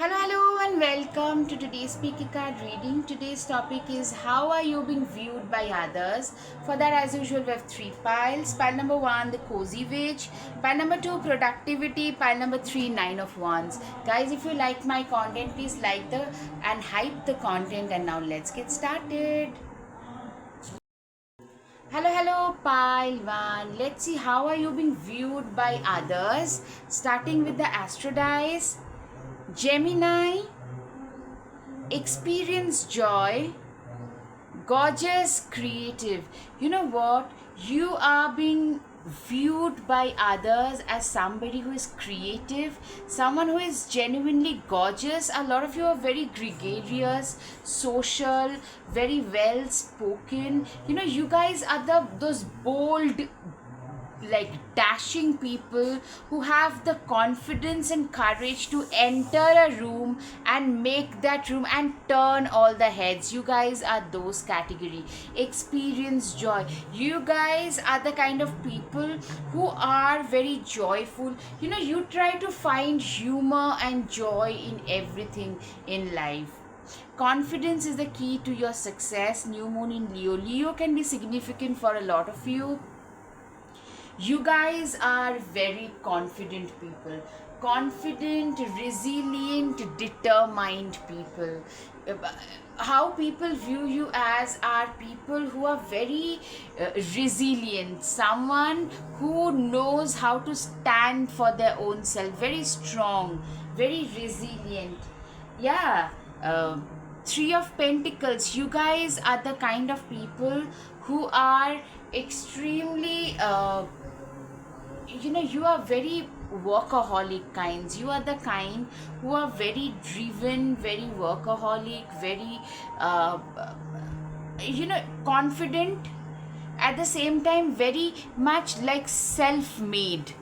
Hello, and welcome to today's Picky Card reading. Today's topic is how are you being viewed by others? For that, as usual, we have three piles. Pile number one, the cozy witch. Pile number two, productivity. Pile number three, nine of wands. Guys, if you like my content, please like the and hype the content. And now let's get started. Hello, pile one. Let's see how are you being viewed by others. Starting with the Astro dice. Gemini, experience joy, gorgeous, creative. You know what? You are being viewed by others as somebody who is creative, someone who is genuinely gorgeous. A lot of you are very gregarious, social, very well spoken. You guys are those bold, like dashing people who have the confidence and courage to enter a room and make that room and turn all the heads. You guys are those category. Experience joy. You guys are the kind of people who are very joyful. You try to find humor and joy in everything in life. Confidence is the key to your success. New moon in Leo. Leo can be significant for a lot of you. You guys are very confident people, confident, resilient, determined people. How people view you as are people who are very resilient, someone who knows how to stand for their own self, very strong, very resilient. Yeah. Three of Pentacles. You guys are the kind of people who are extremely you are very workaholic kinds. You are the kind who are very driven, very workaholic, very confident, at the same time very much like self-made.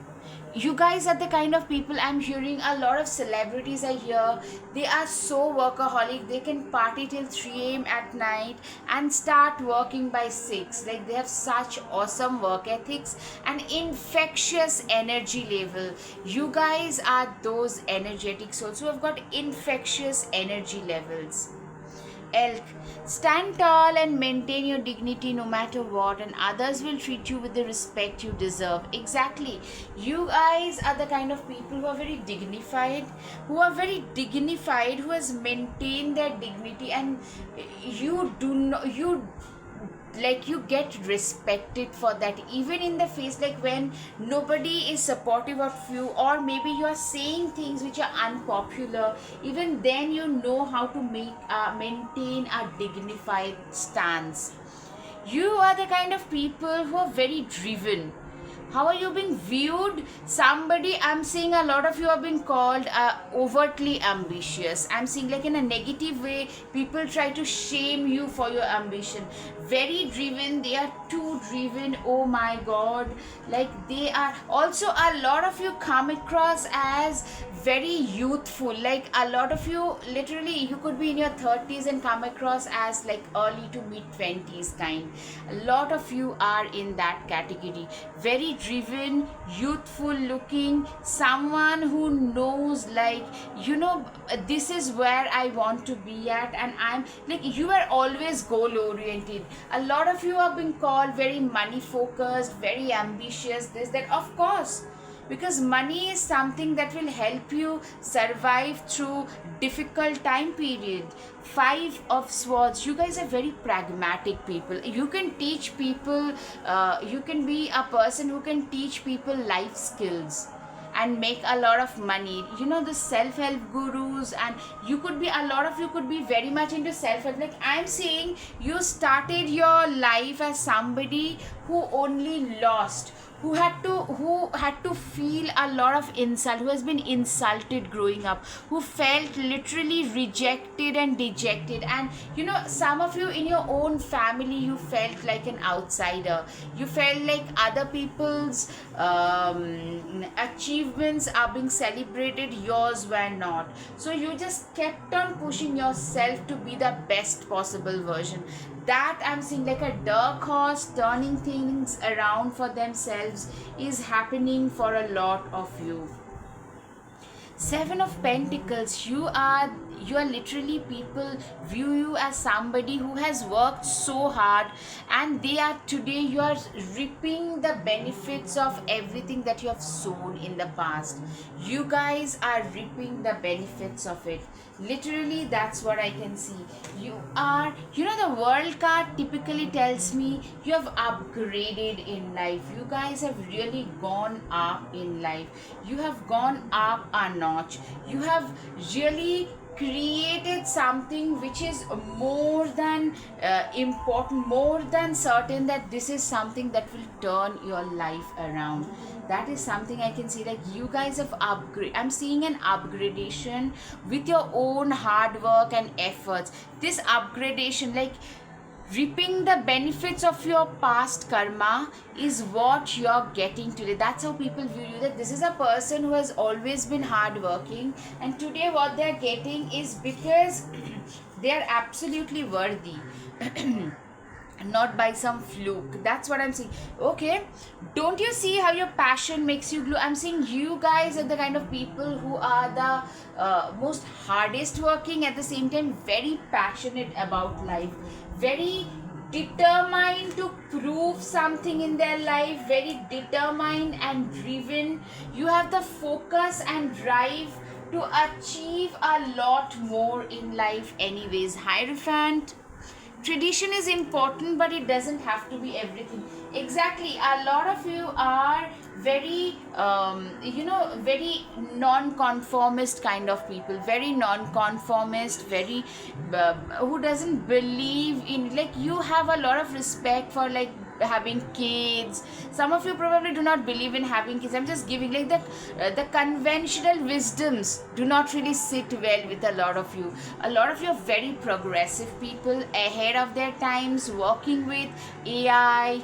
You guys are the kind of people. I'm hearing a lot of celebrities are here. They are so workaholic. They can party till 3 a.m. at night and start working by 6. Like, they have such awesome work ethics and infectious energy level. You guys are those energetic souls who have got infectious energy levels. Elk, stand tall and maintain your dignity no matter what, and others will treat you with the respect you deserve. Exactly. You guys are the kind of people who are very dignified, who has maintained their dignity, and you do not, you get respected for that, even in the face, like when nobody is supportive of you, or maybe you are saying things which are unpopular. Even then you know how to maintain a dignified stance. You are the kind of people who are very driven. How are you being viewed? Somebody, I'm seeing a lot of you are being called overtly ambitious. I'm seeing, like, in a negative way, people try to shame you for your ambition. Very driven. They are too driven. Oh my god. Like, they are also, a lot of you come across as very youthful. Like, a lot of you, literally, you could be in your 30s and come across as like early to mid 20s kind. A lot of you are in that category. Very driven, youthful looking, someone who knows, like, this is where I want to be at, and I'm like, you are always goal oriented. A lot of you are being called very money focused, very ambitious, this, that. Of course, because money is something that will help you survive through difficult time period. 5 of Swords. You guys are very pragmatic people. You can teach people, you can be a person who can teach people life skills and make a lot of money. The self-help gurus, and a lot of you could be very much into self-help. Like, I'm saying, you started your life as somebody who only lost, who had to feel a lot of insult, who has been insulted growing up, who felt literally rejected and dejected. And some of you in your own family, you felt like an outsider. You felt like other people's achievements are being celebrated, yours were not. So you just kept on pushing yourself to be the best possible version. That I'm seeing, like a dark horse turning things around for themselves, is happening for a lot of you. Seven of Pentacles, you are literally, people view you as somebody who has worked so hard, and they are today, you are reaping the benefits of everything that you have sown in the past. You guys are reaping the benefits of it. Literally, that's what I can see. You are, the world card typically tells me you have upgraded in life. You guys have really gone up in life. You have gone up a notch. You have really created something which is more than important, more than certain, that this is something that will turn your life around. That is something I can see. Like, you guys have upgrade, I'm seeing an upgradation with your own hard work and efforts. This upgradation, like reaping the benefits of your past karma, is what you're getting today. That's how people view you, that this is a person who has always been hardworking, and today what they're getting is because they are absolutely worthy. Not by some fluke. That's what I'm seeing. Okay, don't you see how your passion makes you glow? I'm seeing you guys are the kind of people who are the most hardest working, at the same time very passionate about life, very determined to prove something in their life, very determined and driven. You have the focus and drive to achieve a lot more in life anyways. Hierophant, tradition is important, but it doesn't have to be everything. Exactly, a lot of you are very very non-conformist kind of people, very non-conformist, very who doesn't believe in, like, you have a lot of respect for, like, having kids. Some of you probably do not believe in having kids. I'm just giving, like, the conventional wisdoms do not really sit well with a lot of you. A lot of you are very progressive people, ahead of their times, working with AI,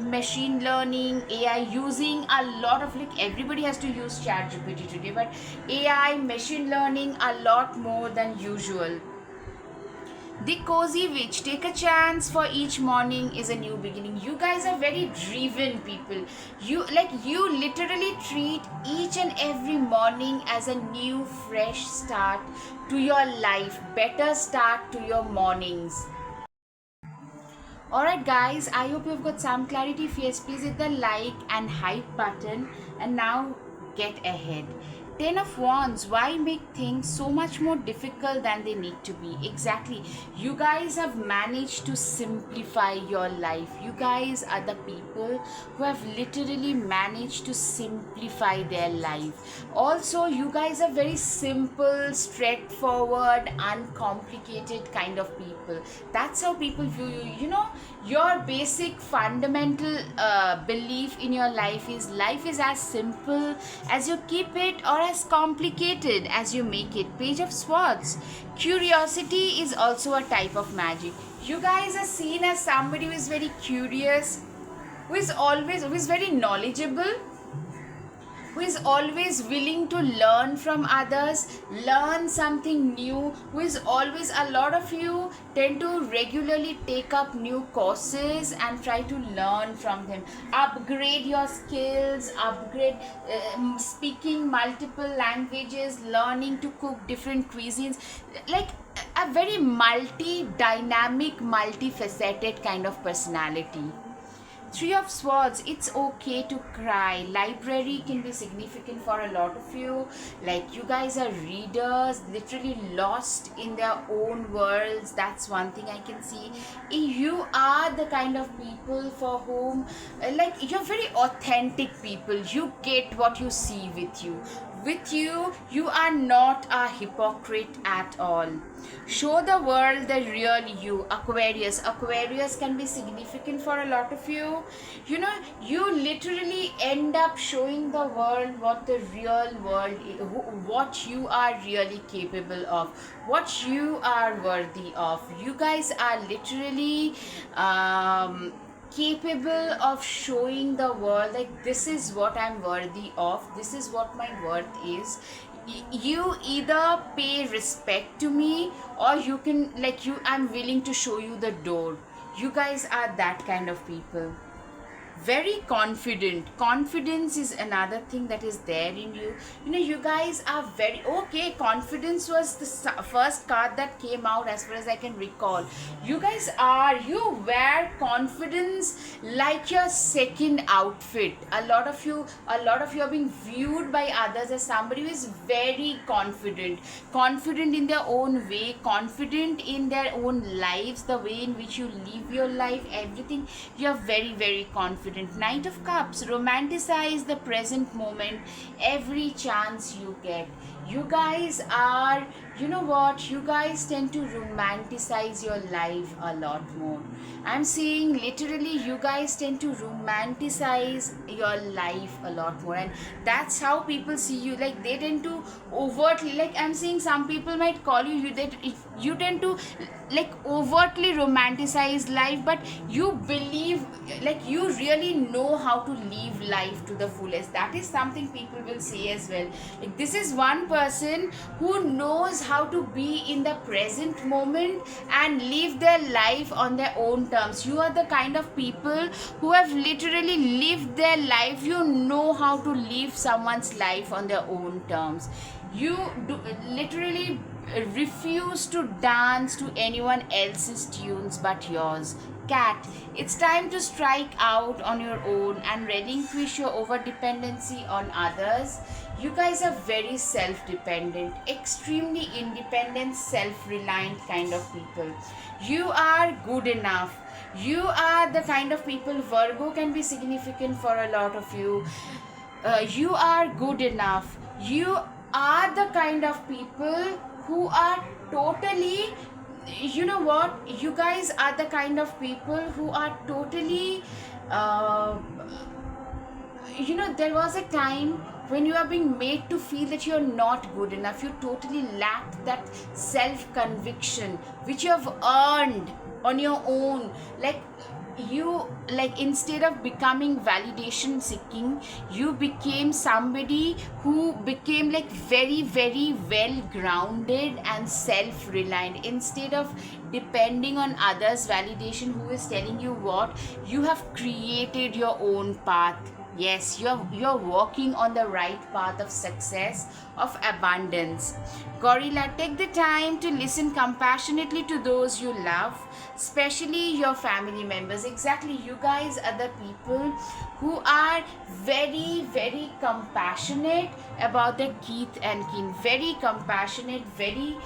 machine learning, AI, using a lot of, like, everybody has to use ChatGPT today, but AI, machine learning a lot more than usual. The Cozy Witch, take a chance, for each morning is a new beginning. You guys are very driven people. You literally treat each and every morning as a new fresh start to your life, better start to your mornings. Alright guys, I hope you've got some clarity. Please hit the like and hype button, and now get ahead. 10 of Wands, why make things so much more difficult than they need to be? Exactly. You guys have managed to simplify your life. You guys are the people who have literally managed to simplify their life. Also, you guys are very simple, straightforward, uncomplicated kind of people. That's how people view you. Your basic fundamental belief in your life is as simple as you keep it, or as complicated as you make it. Page of Swords. Curiosity is also a type of magic. You guys are seen as somebody who is very curious, who is very knowledgeable, who is always willing to learn from others, learn something new, who is always, a lot of you tend to regularly take up new courses and try to learn from them, upgrade your skills, upgrade speaking multiple languages, learning to cook different cuisines, like a very multi-dynamic, multifaceted kind of personality. Three of Swords, it's okay to cry. Library can be significant for a lot of you. Like, you guys are readers, literally lost in their own worlds. That's one thing I can see. You are the kind of people for whom, like, you're very authentic people. You get what you see with you. With you, you are not a hypocrite at all. Show the world the real you. Aquarius. Aquarius can be significant for a lot of you. You literally end up showing the world what the real world is, what you are really capable of, what you are worthy of. You guys are literally capable of showing the world, like, this is what I'm worthy of, this is what my worth is. You either pay respect to me, or you can, I'm willing to show you the door. You guys are that kind of people. very confident. Confidence is another thing that is there in you. You know, you guys are very okay. Confidence was the first card that came out as far as I can recall. You guys are, you wear confidence like your second outfit. A lot of you are being viewed by others as somebody who is very confident in their own way, confident in their own lives, the way in which you live your life, everything. You are very, very confident. Knight of Cups, romanticize the present moment every chance you get. You guys are, you know what, you guys tend to romanticize your life a lot more. I'm saying literally, you guys tend to romanticize your life a lot more, and that's how people see you. Like, they tend to overtly, like I'm saying, some people might call you that you tend to like overtly romanticize life, but you believe, like, you really know how to live life to the fullest. That is something people will say as well. Like, this is one person who knows how to be in the present moment and live their life on their own terms. You are the kind of people who have literally lived their life. You know how to live someone's life on their own terms. You do literally refuse to dance to anyone else's tunes but yours. Cat, it's time to strike out on your own and relinquish your over dependency on others. You guys are very self-dependent, extremely independent, self-reliant kind of people. You are good enough. You are the kind of people, Virgo can be significant for a lot of you. You are good enough. You are the kind of people who are totally, you know what, you guys are the kind of people who are totally, you know, there was a time when you are being made to feel that you're not good enough. You totally lacked that self-conviction which you have earned on your own. Like, you, like, instead of becoming validation seeking, you became somebody who became like very, very well grounded and self-reliant. Instead of depending on others validation who is telling you what, you have created your own path. Yes, you're walking on the right path of success, of abundance. Gorilla, take the time to listen compassionately to those you love, especially your family members. Exactly, you guys are the people who are very, very compassionate about their kith and kin. Very compassionate, very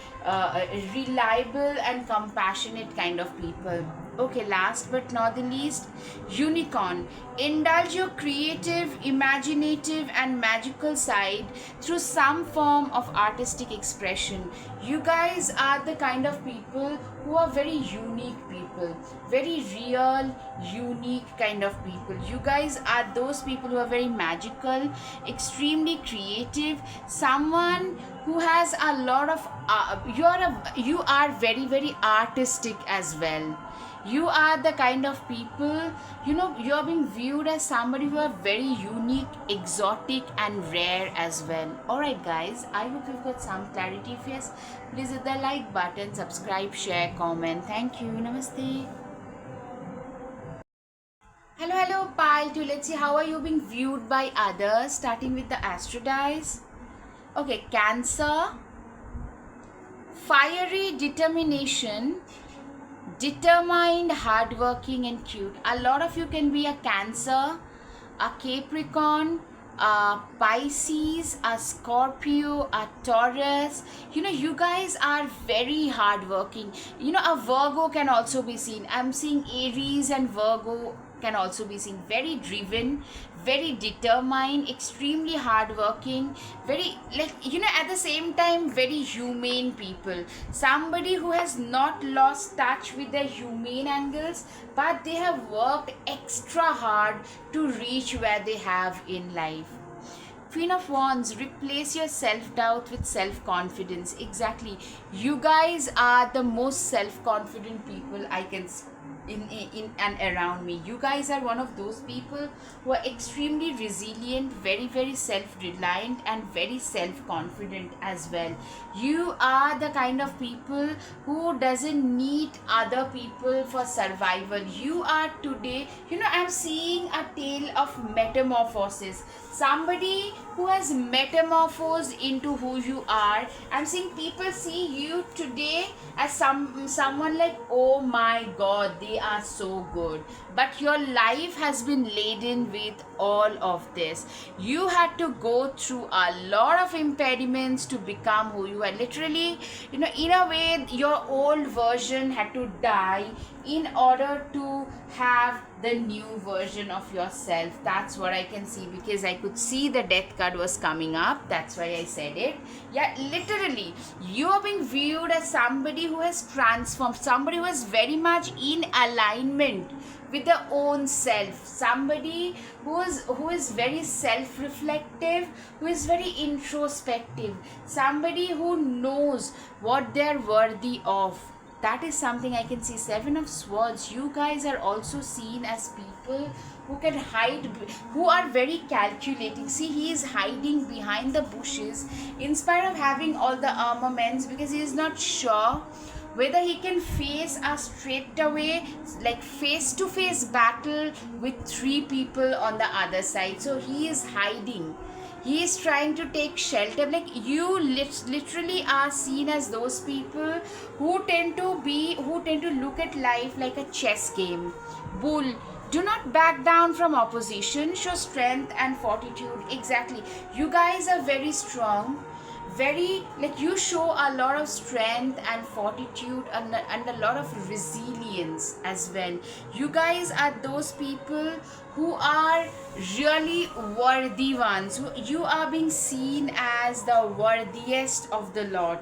reliable and compassionate kind of people. Okay, last but not the least, Unicorn. Indulge your creative, imaginative and magical side through some form of artistic expression. You guys are the kind of people who are very unique people, very real, unique kind of people. You guys are those people who are very magical, extremely creative, someone who has a lot of you are very, very artistic as well. You are the kind of people, you know, you are being viewed as somebody who are very unique, exotic and rare as well. Alright guys, I hope you've got some clarity. If yes, please hit the like button, subscribe, share, comment. Thank you. Namaste. Hello pile 2. Let's see how are you being viewed by others, starting with the Astro dice. Okay, Cancer. Fiery determination, determined, hardworking and cute. A lot of you can be a Cancer, a Capricorn, a Pisces, a Scorpio, a Taurus. You know, you guys are very hardworking. You know, a Virgo can also be seen. I'm seeing Aries and Virgo can also be seen. Very driven, very determined, extremely hardworking, very, like, you know, at the same time very humane people. Somebody who has not lost touch with their humane angles, but they have worked extra hard to reach where they have in life. Queen of Wands, replace your self-doubt with self-confidence. Exactly, you guys are the most self-confident people I can in and around me. You guys are one of those people who are extremely resilient, very very self-reliant, and very self-confident as well. You are the kind of people who doesn't need other people for survival. You are today, I'm seeing a tale of metamorphosis. Somebody who has metamorphosed into who you are. I'm seeing people see you today as someone like, oh my god, they are so good. But your life has been laden with all of this. You had to go through a lot of impediments to become who you are. Literally, in a way, your old version had to die in order to have the new version of yourself. That's what I can see, because I could see the death card was coming up. That's why I said it. Yeah, literally, you are being viewed as somebody who has transformed, somebody who is very much in alignment with their own self, somebody who is very self-reflective, who is very introspective, somebody who knows what they're worthy of. That is something I can see. Seven of Swords, you guys are also seen as people who can hide, who are very calculating. See, he is hiding behind the bushes in spite of having all the armaments, because he is not sure whether he can face a straightaway, like face-to-face battle with 3 people on the other side. So he is hiding. He is trying to take shelter. Like, you literally are seen as those people who tend to look at life like a chess game. Bull, do not back down from opposition. Show strength and fortitude. Exactly. You guys are very strong. Very, like, you show a lot of strength and fortitude and a lot of resilience as well. You guys are those people who are really worthy ones. You are being seen as the worthiest of the lot.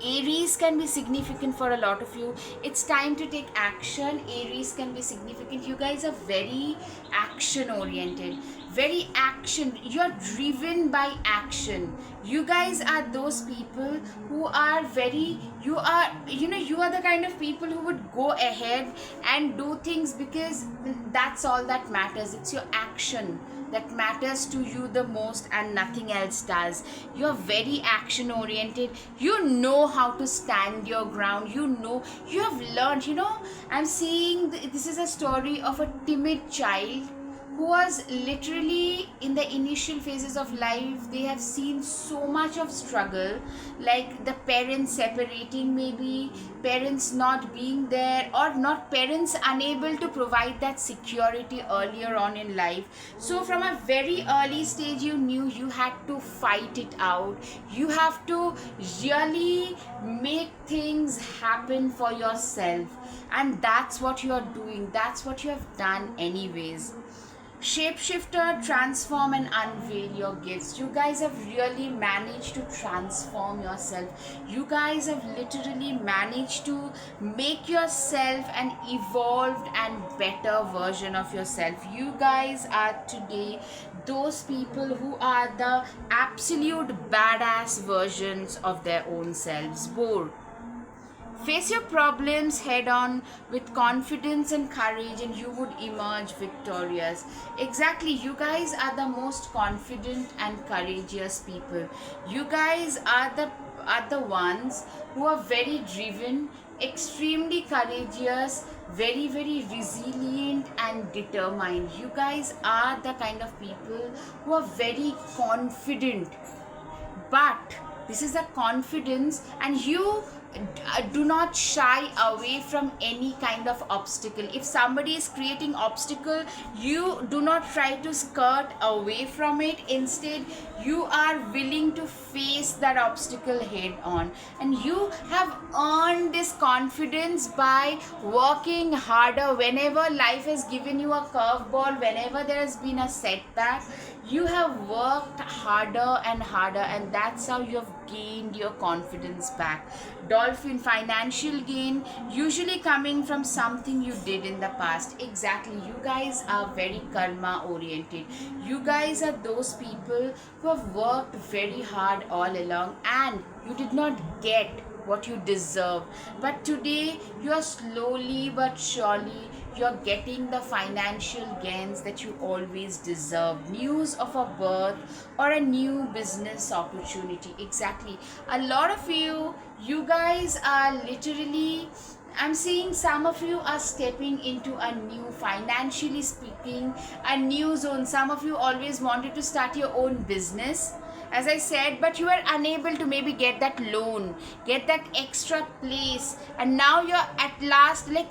Aries can be significant for a lot of you. It's time to take action. Aries can be significant. You guys are very action oriented, very action. You're driven by action. You guys are those people who are very, you are the kind of people who would go ahead and do things because that's all that matters. It's your action that matters to you the most, and nothing else does. You're very action oriented. You know how to stand your ground. You have learned. I'm seeing this is a story of a timid child who was literally in the initial phases of life. They have seen so much of struggle, like the parents separating, maybe parents not being there, or not parents unable to provide that security earlier on in life. So from a very early stage, you knew you had to fight it out. You have to really make things happen for yourself, and that's what you are doing. That's what you have done anyways. Shapeshifter, transform and unveil your gifts. You guys have really managed to transform yourself. You guys have literally managed to make yourself an evolved and better version of yourself. You guys are today those people who are the absolute badass versions of their own selves. Bold. Face your problems head on with confidence and courage, and you would emerge victorious. Exactly, you guys are the most confident and courageous people. You guys are the ones who are very driven, extremely courageous, very very resilient and determined. You guys are the kind of people who are very confident, but this is a confidence, and you do not shy away from any kind of obstacle. If somebody is creating obstacle, you do not try to skirt away from it. Instead, you are willing to face that obstacle head on, and you have earned this confidence by working harder. Whenever life has given you a curveball, whenever there has been a setback, you have worked harder and harder, and that's how you have gained your confidence back. Dolphin, financial gain, usually coming from something you did in the past. Exactly, you guys are very karma oriented. You guys are those people who have worked very hard all along, and you did not get what you deserve. But today you're slowly but surely you're getting the financial gains that you always deserve. News of a birth or a new business opportunity. Exactly. A lot of you guys are literally, I'm seeing some of you are stepping into a new, financially speaking, a new zone. Some of you always wanted to start your own business, as I said, but you were unable to maybe get that loan, get that extra place, and now you're at last like,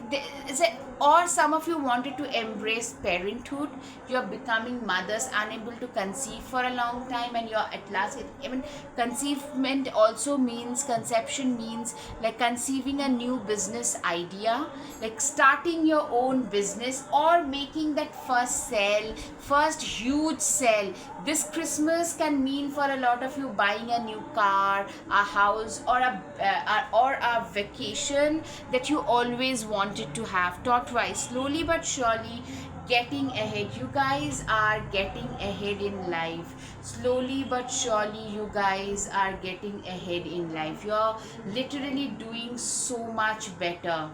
or some of you wanted to embrace parenthood. You're becoming mothers, unable to conceive for a long time, and you're at last, I mean, conceivement also means, conception means like conceiving a new business idea, like starting your own business or making that first sale, first huge sale. This Christmas can mean for a lot of you buying a new car, a house, or a vacation that you always wanted to have. Twice, slowly but surely getting ahead. You guys are getting ahead in life. Slowly but surely you guys are getting ahead in life. You're literally doing so much better.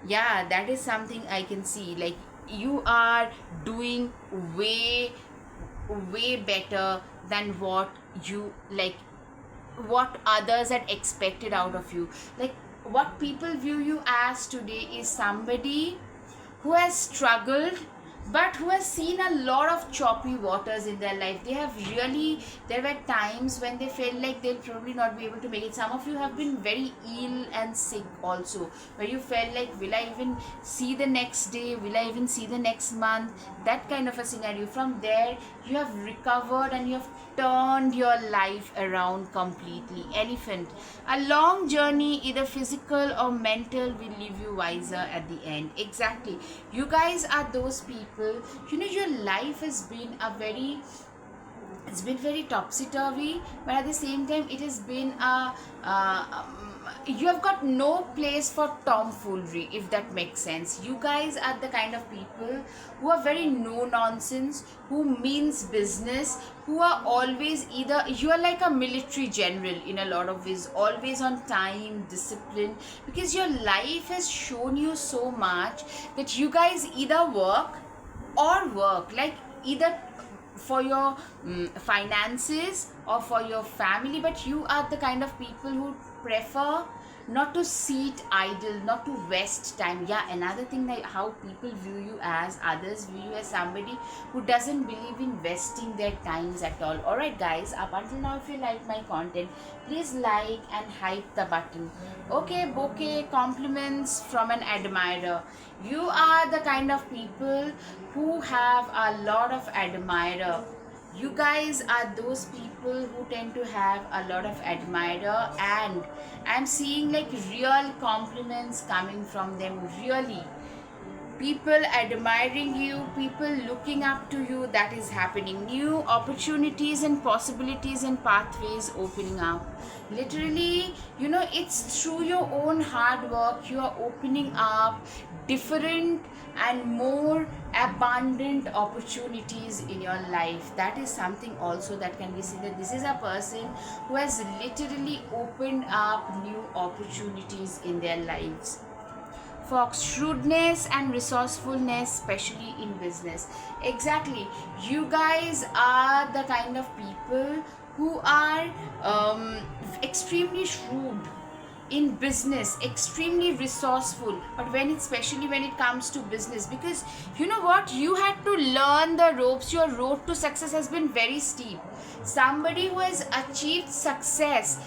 Yeah, that is something I can see. Like, you are doing way better than what you like, what others had expected out of you. Like, what people view you as today is somebody who has struggled but who has seen a lot of choppy waters in their life. They have really, there were times when they felt like they'll probably not be able to make it. Some of you have been very ill and sick also, where you felt like, will I even see the next day, will I even see the next month, that kind of a scenario. From there you have recovered and you have turned your life around completely. Elephant, a long journey, either physical or mental, will leave you wiser at the end. Exactly. You guys are those people, you know, your life has been a very, it's been very topsy-turvy, but at the same time it has been a you have got no place for tomfoolery, if that makes sense. You guys are the kind of people who are very no nonsense, who means business, who are always, either you are like a military general in a lot of ways, always on time, discipline, because your life has shown you so much that you guys either work, like either for your finances or for your family, but you are the kind of people who prefer not to sit idle, not to waste time. Yeah, another thing, like how people view you as, others view you as somebody who doesn't believe in wasting their times at all. Alright guys, up until now, if you like my content, please like and hype the button. Okay, bouquet compliments from an admirer. You are the kind of people who have a lot of admirer. You guys are those people who tend to have a lot of admirer, and I'm seeing like real compliments coming from them. Really, people admiring you, people looking up to you, that is happening. New opportunities and possibilities and pathways opening up. Literally, you know, it's through your own hard work you are opening up different and more abundant opportunities in your life. That is something also that can be seen, that this is a person who has literally opened up new opportunities in their lives. Fox, shrewdness and resourcefulness, especially in business. Exactly. You guys are the kind of people who are extremely shrewd in business, extremely resourceful, but especially when it comes to business, because you know what, you had to learn the ropes. Your road to success has been very steep. Somebody who has achieved success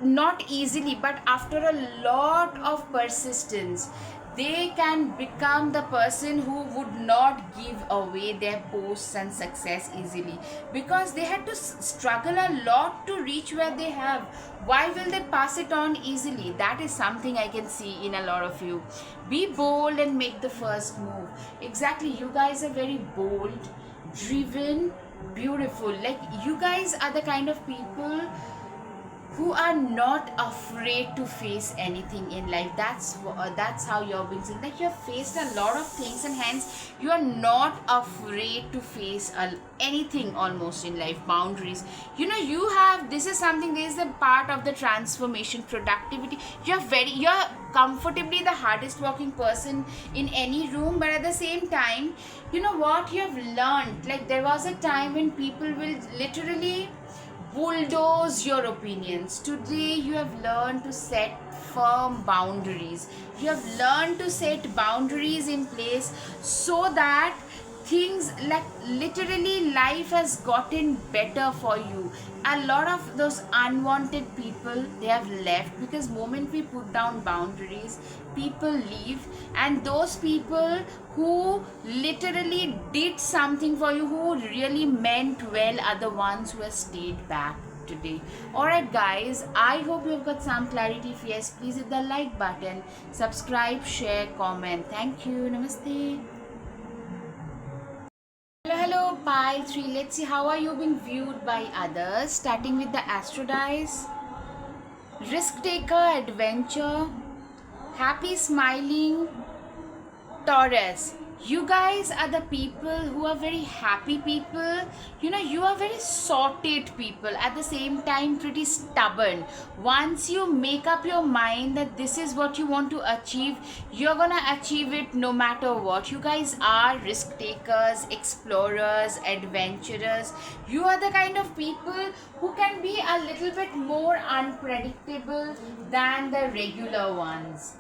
not easily, but after a lot of persistence, they can become the person who would not give away their posts and success easily, because they had to struggle a lot to reach where they have. Why will they pass it on easily? That is something I can see in a lot of you. Be bold and make the first move. Exactly. You guys are very bold, driven, beautiful. Like, you guys are the kind of people who are not afraid to face anything in life. That's how you're being seen, that you have faced a lot of things and hence you are not afraid to face anything almost in life. Boundaries, you have, this is something, this is a part of the transformation. Productivity, you're comfortably the hardest working person in any room, but at the same time, you know what, you have learned, like there was a time when people will literally bulldoze your opinions. Today you have learned to set firm boundaries. You have learned to set boundaries in place so that things, like literally life has gotten better for you. A lot of those unwanted people, they have left, because moment we put down boundaries, people leave, and those people who literally did something for you, who really meant well, are the ones who have stayed back today. Alright guys, I hope you've got some clarity. If yes, please hit the like button, subscribe, share, comment. Thank you. Namaste. Hello, pile 3. Let's see how are you being viewed by others. Starting with the Astro dice. Risk taker, adventure, happy, smiling, Taurus. You guys are the people who are very happy people. You are very sorted people, at the same time pretty stubborn. Once you make up your mind that this is what you want to achieve, you're gonna achieve it no matter what. You guys are risk takers, explorers, adventurers. You are the kind of people who can be a little bit more unpredictable than the regular ones.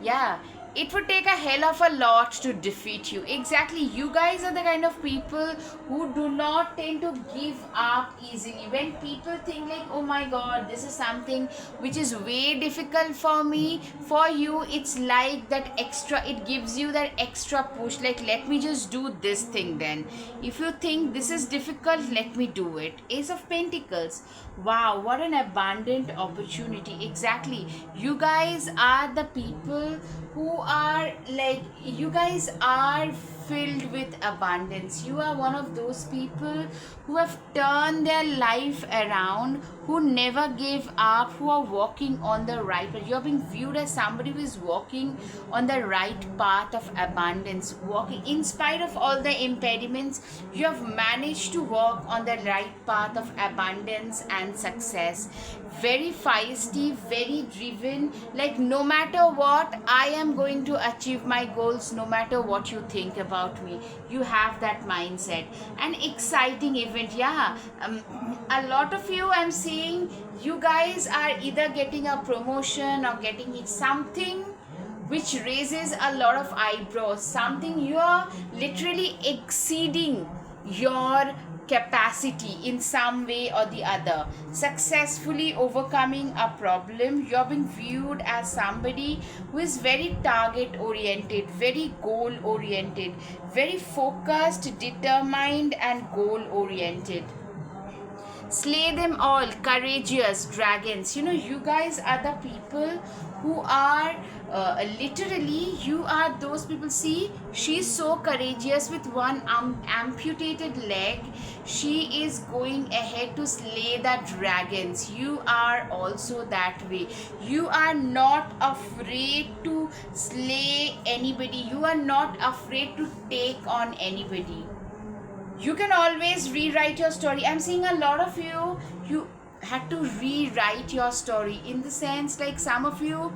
Yeah, it would take a hell of a lot to defeat you. Exactly, you guys are the kind of people who do not tend to give up easily. When people think like, oh my god, this is something which is way difficult for me, for you it's like that extra, it gives you that extra push, like let me just do this thing then. If you think this is difficult, let me do it. Ace of Pentacles. Wow, what an abundant opportunity. Exactly, you guys are the people who are like, you guys are filled with abundance. You are one of those people who have turned their life around, who never gave up, who are walking on the right path. You're being viewed as somebody who is walking on the right path of abundance, walking in spite of all the impediments. You have managed to walk on the right path of abundance and success. Very feisty, very driven, like no matter what, I am going to achieve my goals no matter what you think about me. You have that mindset. An exciting event. Yeah, a lot of you, I'm seeing you guys are either getting a promotion or getting something which raises a lot of eyebrows, something you are literally exceeding your capacity in some way or the other, successfully overcoming a problem. You're being viewed as somebody who is very target oriented, very goal oriented, very focused, determined and goal oriented. Slay them all, courageous dragons. You guys are the people who are literally, you are those people. See, she's so courageous with one amputated leg. She is going ahead to slay the dragons. You are also that way. You are not afraid to slay anybody. You are not afraid to take on anybody. You can always rewrite your story. I'm seeing a lot of you had to rewrite your story, in the sense like some of you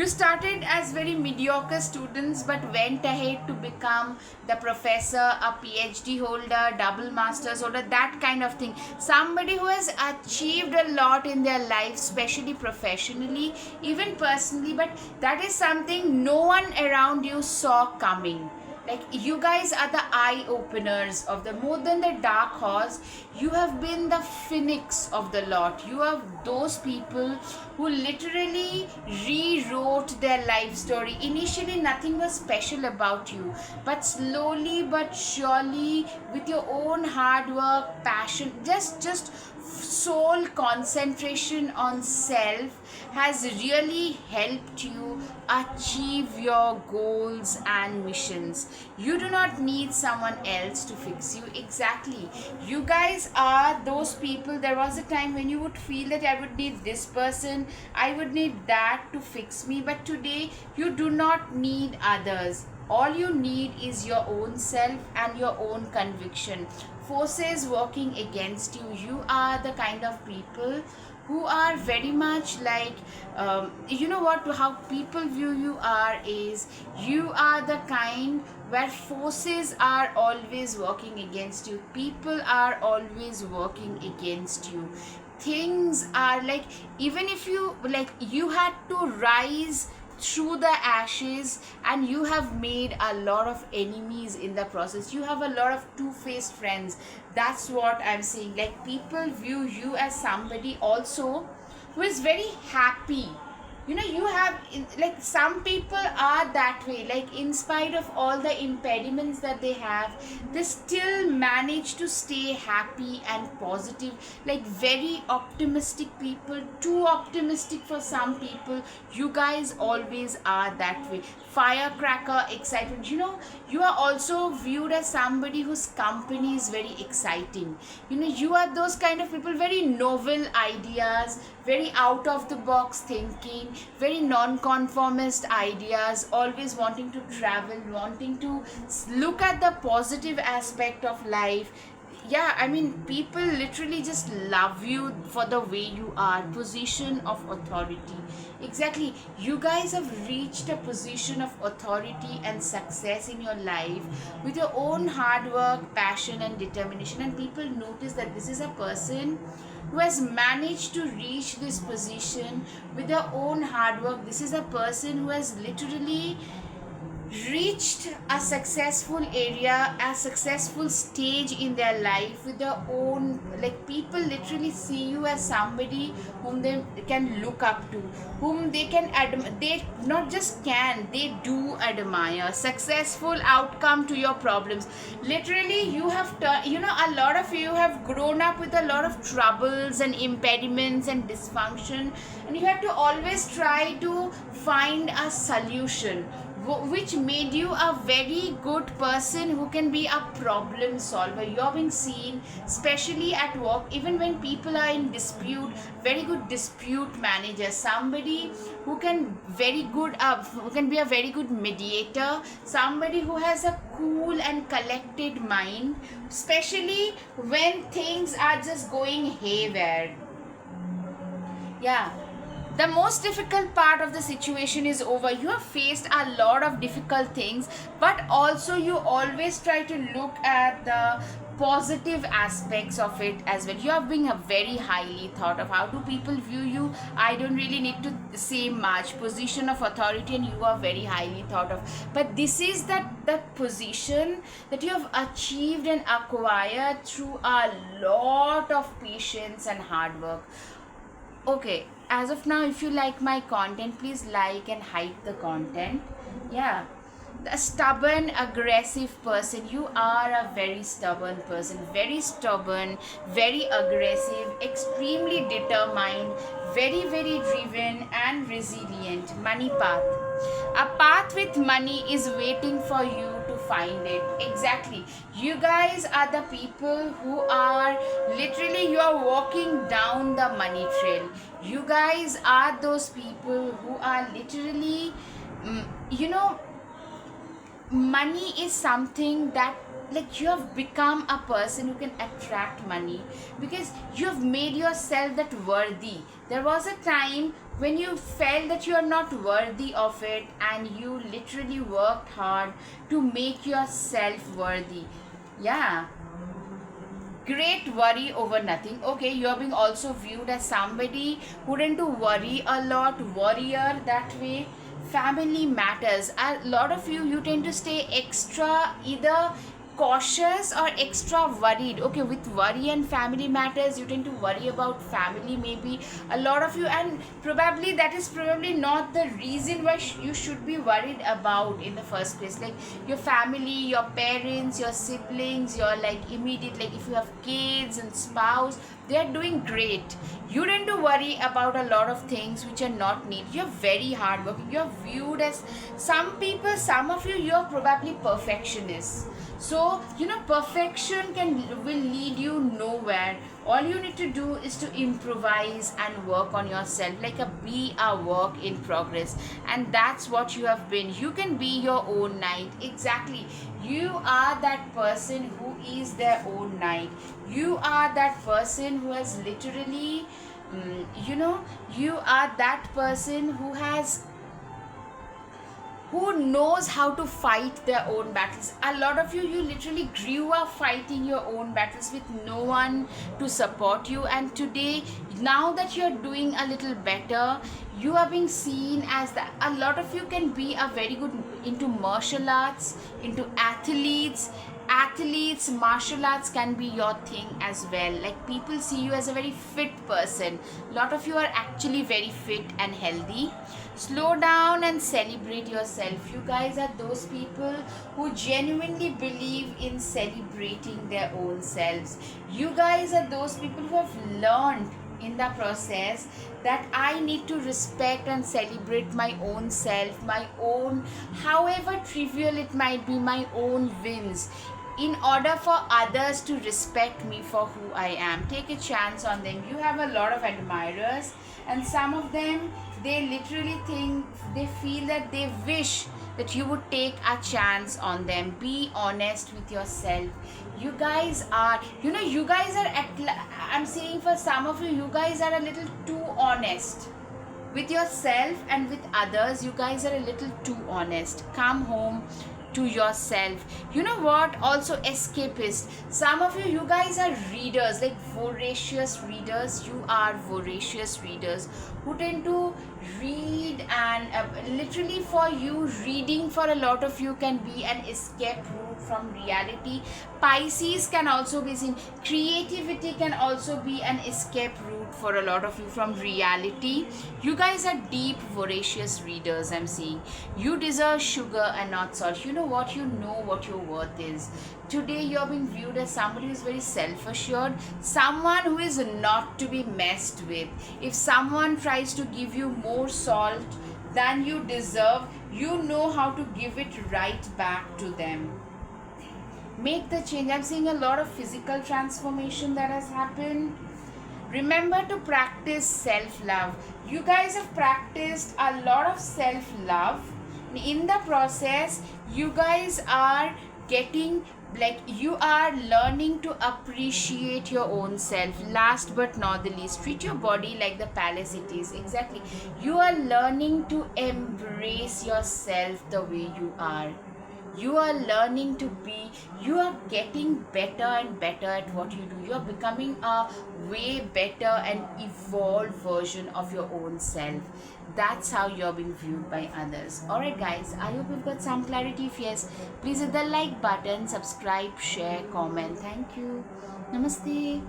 started as very mediocre students but went ahead to become the professor, a PhD holder, double masters holder, that kind of thing. Somebody who has achieved a lot in their life, especially professionally, even personally, but that is something no one around you saw coming. Like, you guys are the eye openers of the, more than the dark horse, you have been the phoenix of the lot. You are those people who literally rewrote their life story. Initially nothing was special about you, but slowly but surely, with your own hard work, passion, just sole concentration on self has really helped you achieve your goals and missions. You do not need someone else to fix you. Exactly. You guys are those people. There was a time when you would feel that I would need this person, I would need that to fix me, but today you do not need others. All you need is your own self and your own conviction. Forces working against you. You are the kind of people who are very much like, you know what, how people view you are is, you are the kind where forces are always working against you. People are always working against you. Things are like, even if you like, you had to rise through the ashes, and you have made a lot of enemies in the process. You have a lot of two-faced friends. That's what I'm saying. Like, people view you as somebody also who is very happy. You know, you have like, some people are that way, like, in spite of all the impediments that they have, they still manage to stay happy and positive, like very optimistic people, too optimistic for some people. You guys always are that way. Firecracker, excitement. You know, you are also viewed as somebody whose company is very exciting. You know, you are those kind of people, very novel ideas, very out of the box thinking, very non-conformist ideas, always wanting to travel, wanting to look at the positive aspect of life. Yeah, I mean, people literally just love you for the way you are. Position of authority. Exactly. You guys have reached a position of authority and success in your life with your own hard work, passion and determination, and people notice that this is a person who has managed to reach this position with their own hard work. This is a person who has literally reached a successful area, a successful stage in their life with their own, like, people literally see you as somebody whom they can look up to, whom they can they not just can, they do admire. Successful outcome to your problems. Literally, you have you know, a lot of you have grown up with a lot of troubles and impediments and dysfunction, and you have to always try to find a solution, which made you a very good person who can be a problem solver. You're being seen, especially at work, even when people are in dispute, very good dispute manager, somebody who can who can be a very good mediator, somebody who has a cool and collected mind, especially when things are just going haywire. Yeah, the most difficult part of the situation is over. You have faced a lot of difficult things, but also you always try to look at the positive aspects of it as well. You are being a very highly thought of. How do people view you? I don't really need to say much. Position of authority, and you are very highly thought of. But this is that position that you have achieved and acquired through a lot of patience and hard work. Okay, as of now, if you like my content, please like and hype the content. Yeah, the stubborn, aggressive person. You are a very stubborn person, very stubborn, very aggressive, extremely determined, very, very driven and resilient. Money path. A path with money is waiting for you to find it. Exactly. You guys are the people who are literally, you are walking down the money trail. You guys are those people who are literally, you know, money is something that, like, you have become a person who can attract money because you have made yourself that worthy. There was a time when you felt that you are not worthy of it, and you literally worked hard to make yourself worthy. Yeah, great worry over nothing. Okay, you are being also viewed as somebody who tend to worry a lot, warrior that way. Family matters. A lot of you tend to stay extra, either cautious or extra worried. Okay, with worry and family matters, you tend to worry about family, maybe a lot of you, and probably that is probably not the reason why you should be worried about in the first place. Like your family, your parents, your siblings, your like immediate, like if you have kids and spouse, they are doing great. You tend to worry about a lot of things which are not needed. You're very hardworking. You're viewed as, some people, some of you, you're probably perfectionists. So perfection will lead you nowhere. All you need to do is to improvise and work on yourself, like be a work in progress. And that's what you have been. You can be your own knight. Exactly, you are that person who is their own knight. You are that person who has literally you are that person who knows how to fight their own battles. A lot of you literally grew up fighting your own battles with no one to support you, and today, now that you're doing a little better, you are being seen as that. A lot of you can be a very good into martial arts, into athletes. Martial arts can be your thing as well. Like people see you as a very fit person. A lot of you are actually very fit and healthy. Slow down and celebrate yourself. You guys are those people who genuinely believe in celebrating their own selves. You guys are those people who have learned in the process that I need to respect and celebrate my own self, my own, however trivial it might be, my own wins, in order for others to respect me for who I am. Take a chance on them. You have a lot of admirers, and some of them, they literally think, they feel that they wish that you would take a chance on them. Be honest with yourself. You guys are, I'm saying for some of you, you guys are a little too honest with yourself and with others. You guys are a little too honest. Come home to yourself. You know what? Also escapist. Some of you guys are readers, like voracious readers. You are voracious readers who tend to read, and literally for you, reading for a lot of you can be an escape route from reality. Pisces can also be seen. Creativity can also be an escape route for a lot of you from reality. You guys are deep, voracious readers, I'm seeing. You deserve sugar and not salt. You know what? You know what your worth is. Today you're being viewed as somebody who is very self-assured, someone who is not to be messed with. If someone tries to give you more salt than you deserve, you know how to give it right back to them. Make the change. I'm seeing a lot of physical transformation that has happened. Remember to practice self-love. You guys have practiced a lot of self-love. In the process, you guys are getting, like, you are learning to appreciate your own self. Last but not the least, treat your body like the palace it is. Exactly. You are learning to embrace yourself the way you are. You are learning to be, you are getting better and better at what you do. You are becoming a way better and evolved version of your own self. That's how you're being viewed by others. Alright guys, I hope you've got some clarity. If yes, please hit the like button, subscribe, share, comment. Thank you. Namaste.